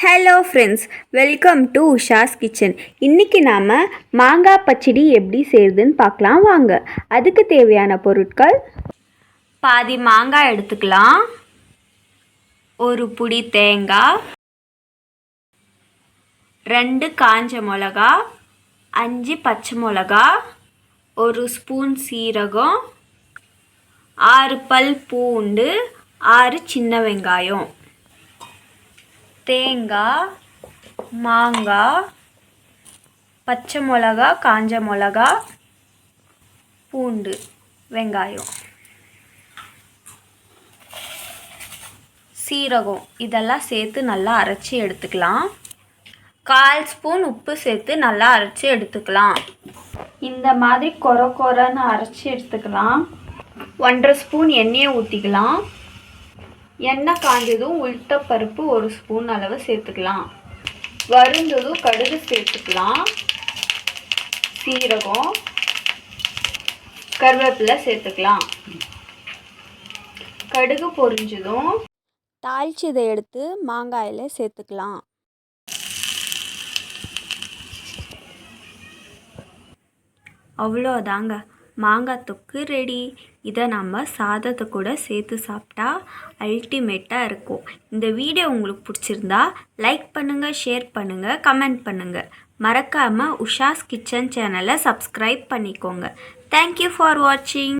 Hello friends, welcome to Usha's kitchen. இன்றைக்கி நாம் மாங்காய் பச்சடி எப்படி செய்யுதுன்னு பார்க்கலாம் வாங்க. அதுக்கு தேவையான பொருட்கள்: பாதி மாங்காய் எடுத்துக்கலாம், ஒரு புடி தேங்காய், 2 காஞ்ச மிளகா, 5 பச்சை மிளகா, 1 ஸ்பூன் சீரகம், 6 பல் பூண்டு, 6 சின்ன வெங்காயம். தேங்காய், மாங்காய், பச்சை மிளகா, காஞ்ச மிளகா, பூண்டு, வெங்காயம், சீரகம் இதெல்லாம் சேர்த்து நல்லா அரைச்சி எடுத்துக்கலாம். 1/4 ஸ்பூன் உப்பு சேர்த்து நல்லா அரைச்சி எடுத்துக்கலாம். இந்த மாதிரி கொரன்னு அரைச்சி எடுத்துக்கலாம். 1/2 ஸ்பூன் எண்ணெயை ஊற்றிக்கலாம். எண்ணெய் காஞ்சதும் உளுத்தப்பருப்பு 1 ஸ்பூன் அளவு சேர்த்துக்கலாம். வறுந்ததும் கடுகு சேர்த்துக்கலாம். சீரகம், கருவேப்பிலை சேர்த்துக்கலாம். கடுகு பொரிஞ்சதும் தாளிச்சதை எடுத்து மாங்காயில் சேர்த்துக்கலாம். அவ்வளோதாங்க, மாங்காய் தொக்கு ரெடி. இதை நம்ம சாதத்தை கூட சேர்த்து சாப்பிட்டா அல்டிமேட்டாக இருக்கும். இந்த வீடியோ உங்களுக்கு பிடிச்சிருந்தா லைக் பண்ணுங்கள், ஷேர் பண்ணுங்கள், கமெண்ட் பண்ணுங்கள். மறக்காமல் உஷாஸ் கிச்சன் சேனலை சப்ஸ்கிரைப் பண்ணிக்கோங்க. தேங்க்யூ ஃபார் வாட்சிங்.